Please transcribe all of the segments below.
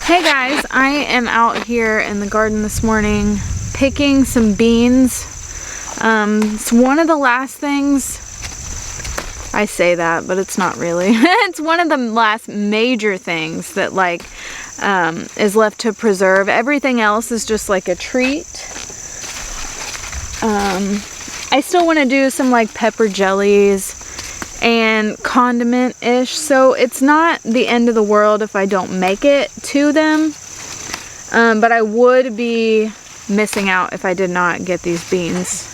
Hey guys, I am out here in the garden this morning picking some beans. It's one of the last things, I say that, but it's not really. It's one of the last major things that is left to preserve. Everything else is just like a treat. I still want to do some pepper jellies and condiment-ish, so it's not the end of the world if I don't make it to them, but I would be missing out if I did not get these beans.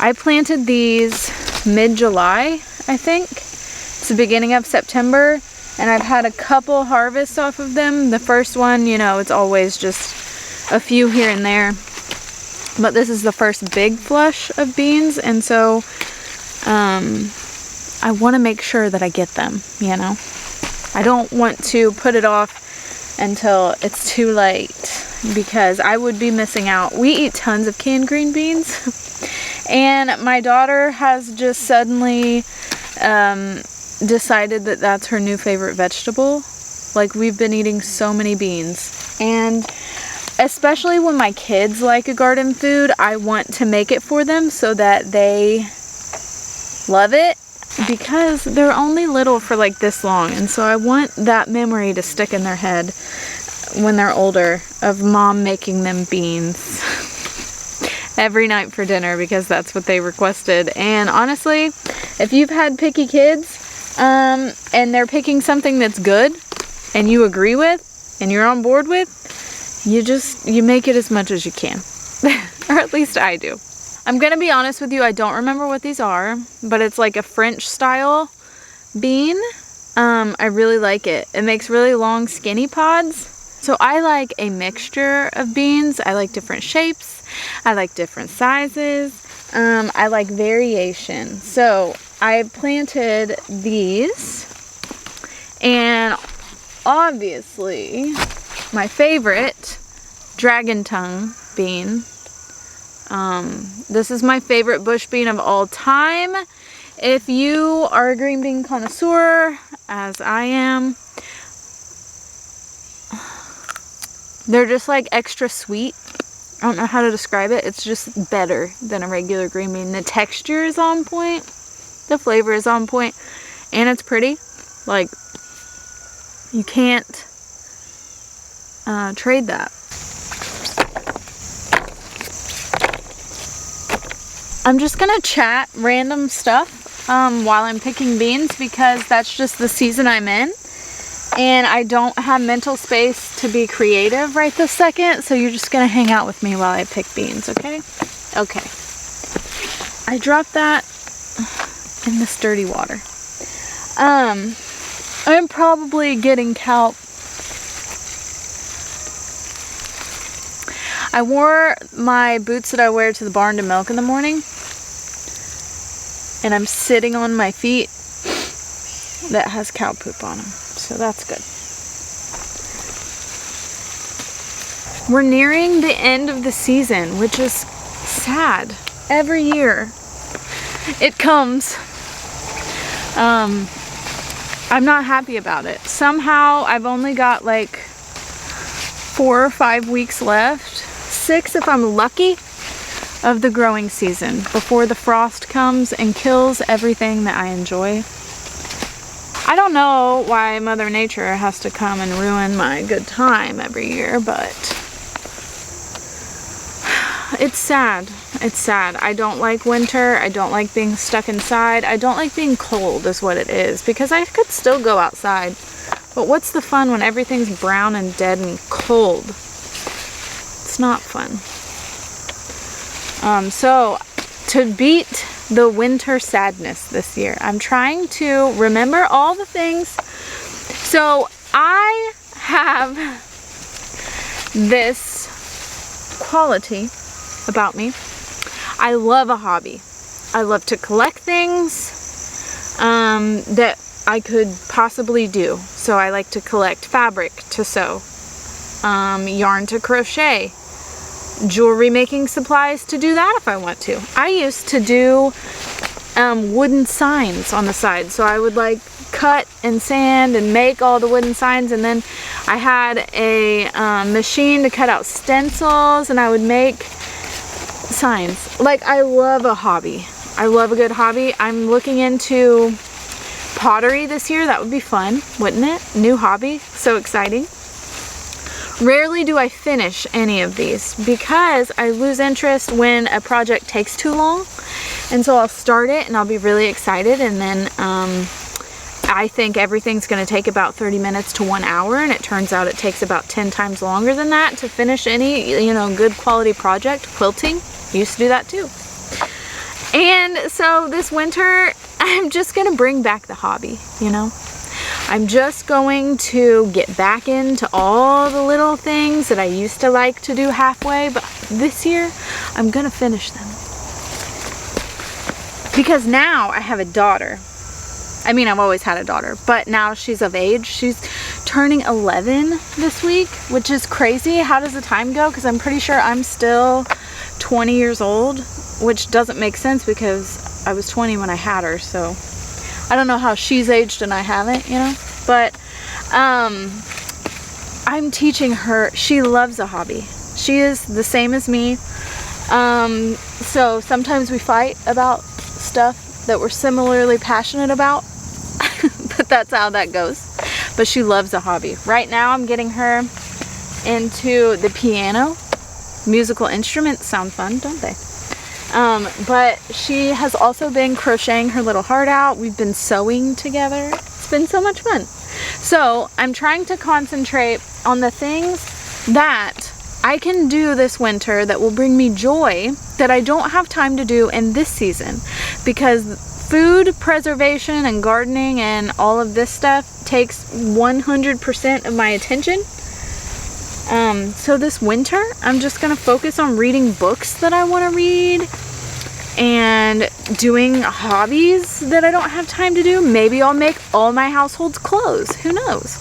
I planted these mid-July, I think. It's the beginning of September, and I've had a couple harvests off of them. The first one, it's always just a few here and there, but this is the first big flush of beans, and so I want to make sure that I get them, I don't want to put it off until it's too late, because I would be missing out. We eat tons of canned green beans, and my daughter has just suddenly decided that that's her new favorite vegetable. We've been eating so many beans, and especially when my kids like a garden food, I want to make it for them so that they love it, because they're only little for this long, and so I want that memory to stick in their head when they're older of mom making them beans every night for dinner, because that's what they requested. And honestly, if you've had picky kids and they're picking something that's good and you agree with and you're on board with, you make it as much as you can. Or at least I do. I'm gonna be honest with you, I don't remember what these are, but it's like a French style bean. I really like it. It makes really long skinny pods. So I like a mixture of beans. I like different shapes. I like different sizes. I like variation. So I planted these, and obviously my favorite, dragon tongue bean. This is my favorite bush bean of all time. If you are a green bean connoisseur, as I am, they're just extra sweet. I don't know how to describe it. It's just better than a regular green bean. The texture is on point. The flavor is on point. And it's pretty. You can't trade that. I'm just gonna chat random stuff while I'm picking beans, because that's just the season I'm in, and I don't have mental space to be creative right this second, so you're just gonna hang out with me while I pick beans, okay? Okay. I dropped that in this dirty water. I'm probably getting kelp. I wore my boots that I wear to the barn to milk in the morning, and I'm sitting on my feet that has cow poop on them, so that's good. We're nearing the end of the season, which is sad. Every year it comes. I'm not happy about it. Somehow I've only got 4 or 5 weeks left, 6 if I'm lucky, of the growing season before the frost comes and kills everything that I enjoy. I don't know why Mother Nature has to come and ruin my good time every year, but it's sad. It's sad. I don't like winter. I don't like being stuck inside. I don't like being cold is what it is, because I could still go outside. But what's the fun when everything's brown and dead and cold? It's not fun. So to beat the winter sadness this year, I'm trying to remember all the things. So I have this quality about me. I love a hobby. I love to collect things that I could possibly do. So I like to collect fabric to sew, yarn to crochet, jewelry making supplies to do that if I want to. I used to do wooden signs on the side, so I would cut and sand and make all the wooden signs, and then I had a machine to cut out stencils, and I would make signs. Like, I love a hobby. I love a good hobby. I'm looking into pottery this year. That would be fun, wouldn't it? New hobby, so exciting. Rarely do I finish any of these because I lose interest when a project takes too long. And so I'll start it and I'll be really excited, and then I think everything's going to take about 30 minutes to 1 hour, and it turns out it takes about 10 times longer than that to finish any, you know, good quality project. Quilting, used to do that too. And so this winter, I'm just going to bring back the hobby, you know. I'm just going to get back into all the little things that I used to like to do halfway, but this year I'm going to finish them. Because now I have a daughter. I mean, I've always had a daughter, but now she's of age. She's turning 11 this week, which is crazy. How does the time go? Because I'm pretty sure I'm still 20 years old, which doesn't make sense because I was 20 when I had her, so I don't know how she's aged and I haven't, you know. But I'm teaching her. She loves a hobby. She is the same as me. So sometimes we fight about stuff that we're similarly passionate about. But that's how that goes. But she loves a hobby. Right now I'm getting her into the piano. Musical instruments sound fun, don't they? But she has also been crocheting her little heart out. We've been sewing together. It's been so much fun. So I'm trying to concentrate on the things that I can do this winter that will bring me joy that I don't have time to do in this season, because food preservation and gardening and all of this stuff takes 100% of my attention. So this winter, I'm just going to focus on reading books that I want to read and doing hobbies that I don't have time to do. Maybe I'll make all my household's clothes. Who knows?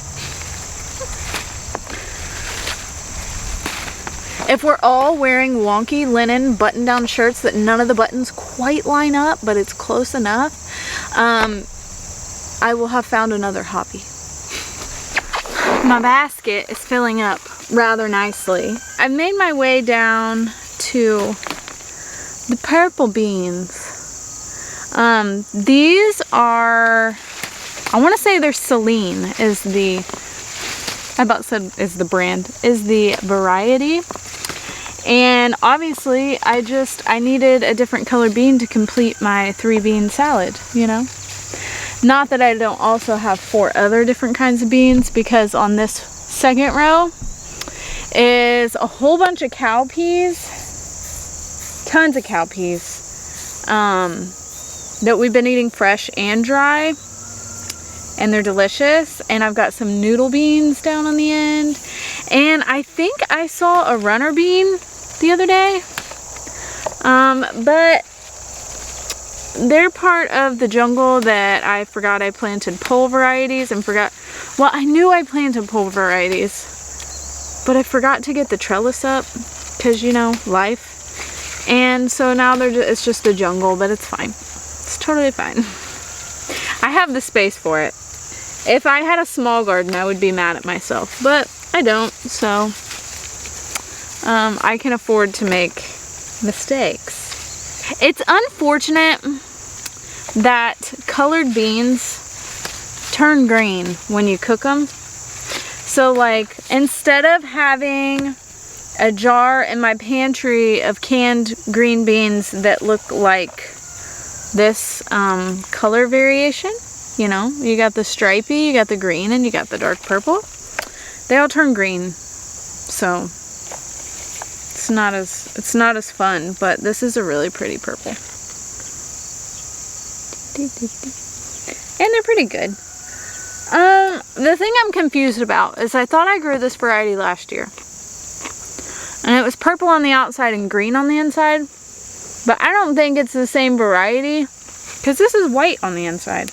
If we're all wearing wonky linen button-down shirts that none of the buttons quite line up, but it's close enough, I will have found another hobby. My basket is filling up rather nicely. I've made my way down to the purple beans. These are, I want to say they're Celine is the, I about said is the brand, is the variety. And obviously I needed a different color bean to complete my 3-bean salad, you know. Not that I don't also have 4 other different kinds of beans, because on this second row is a whole bunch of cowpeas, tons of cowpeas, that we've been eating fresh and dry, and they're delicious. And I've got some noodle beans down on the end, and I think I saw a runner bean the other day, but they're part of the jungle that I forgot I planted pole varieties and forgot, well, I knew I planted pole varieties, but I forgot to get the trellis up because, you know, life. And so now it's just a jungle, but it's fine. It's totally fine. I have the space for it. If I had a small garden, I would be mad at myself, but I don't, so I can afford to make mistakes. It's unfortunate that colored beans turn green when you cook them. So like, instead of having a jar in my pantry of canned green beans that look like this color variation, you know, you got the stripy, you got the green, and you got the dark purple, they all turn green. So it's not as fun, but this is a really pretty purple. And they're pretty good. The thing I'm confused about is I thought I grew this variety last year, and it was purple on the outside and green on the inside, but I don't think it's the same variety because this is white on the inside.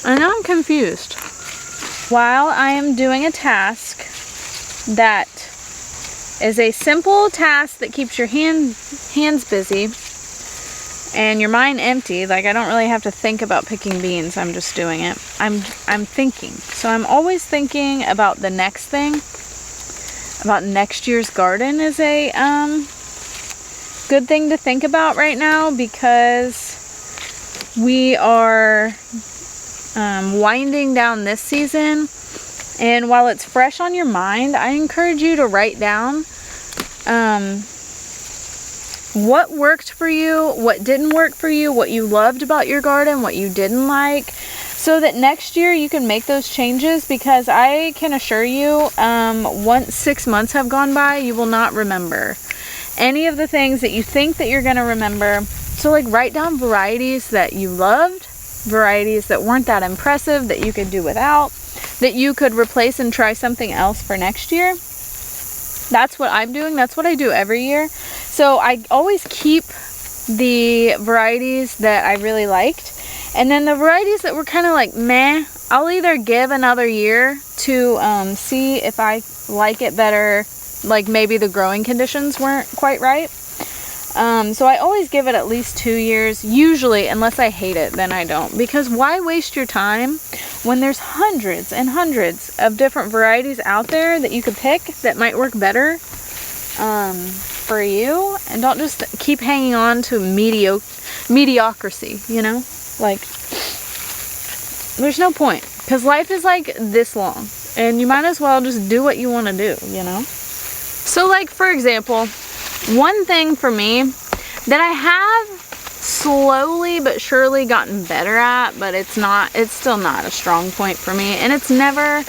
And now I'm confused. While I am doing a task that is a simple task that keeps your hands busy, and your mind empty, like I don't really have to think about picking beans, I'm just doing it. I'm thinking. So I'm always thinking about the next thing. About next year's garden is a good thing to think about right now, because we are winding down this season, and while it's fresh on your mind, I encourage you to write down what worked for you, what didn't work for you, what you loved about your garden, what you didn't like, so that next year you can make those changes, because I can assure you, once 6 months have gone by, you will not remember any of the things that you think that you're going to remember. So like write down varieties that you loved, varieties that weren't that impressive, that you could do without, that you could replace and try something else for next year. That's what I'm doing. That's what I do every year. So I always keep the varieties that I really liked. And then the varieties that were kind of like meh, I'll either give another year to see if I like it better. Like maybe the growing conditions weren't quite right. So I always give it at least 2 years. Usually, unless I hate it, then I don't. Because why waste your time when there's hundreds and hundreds of different varieties out there that you could pick that might work better for you? And don't just keep hanging on to mediocrity, you know? Like, there's no point. Because life is like this long. And you might as well just do what you want to do, you know? So like, for example, one thing for me that I have slowly but surely gotten better at, but it's still not a strong point for me, and it's never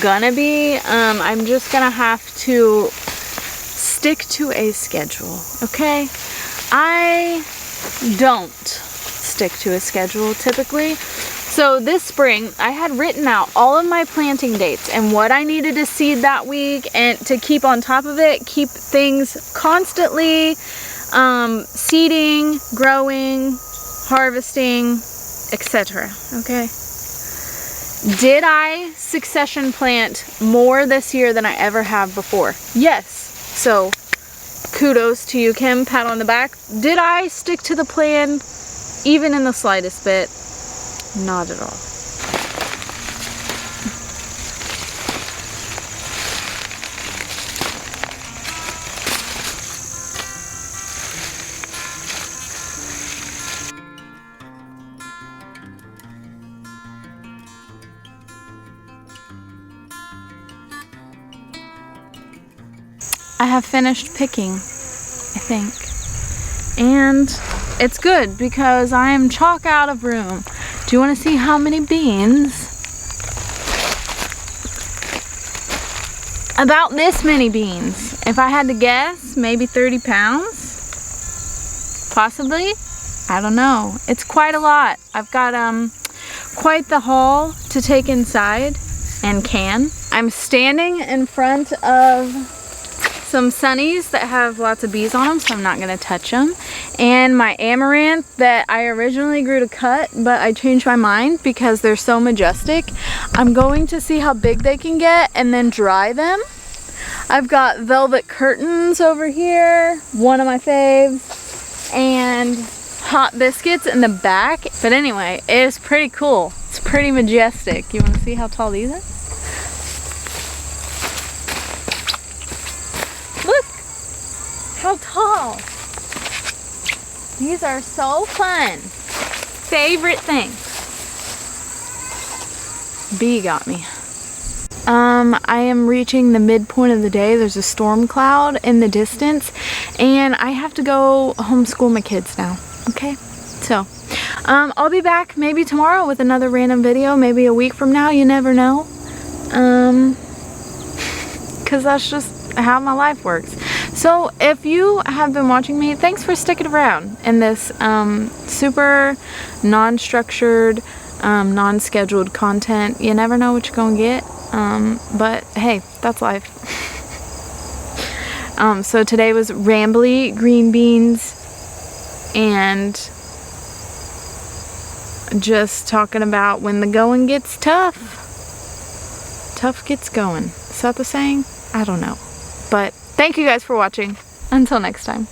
gonna be. I'm just gonna have to stick to a schedule, okay? I don't stick to a schedule typically. So this spring, I had written out all of my planting dates and what I needed to seed that week, and to keep on top of it, keep things constantly seeding, growing, harvesting, etc. Okay? Did I succession plant more this year than I ever have before? Yes. So kudos to you, Kim. Pat on the back. Did I stick to the plan even in the slightest bit? Not at all. I have finished picking, I think. And it's good because I am chock out of room. Do you want to see how many beans? About this many beans. If I had to guess, maybe 30 pounds? Possibly? I don't know. It's quite a lot. I've got quite the haul to take inside and can. I'm standing in front of some sunnies that have lots of bees on them, so I'm not going to touch them. And my amaranth that I originally grew to cut, but I changed my mind because they're so majestic. I'm going to see how big they can get and then dry them. I've got velvet curtains over here, one of my faves, and hot biscuits in the back. But anyway, it's pretty cool. It's pretty majestic. You want to see how tall these are? Look how tall. These are so fun. Favorite thing. Bee got me. I am reaching the midpoint of the day. There's a storm cloud in the distance, and I have to go homeschool my kids now. Okay? So, I'll be back maybe tomorrow with another random video, maybe a week from now, you never know. Because that's just how my life works. So if you have been watching me, thanks for sticking around in this super non-structured, non-scheduled content. You never know what you're gonna get, but hey, that's life. So today was rambly green beans and just talking about when the going gets tough, tough gets going. Is that the saying? I don't know. But thank you guys for watching. Until next time.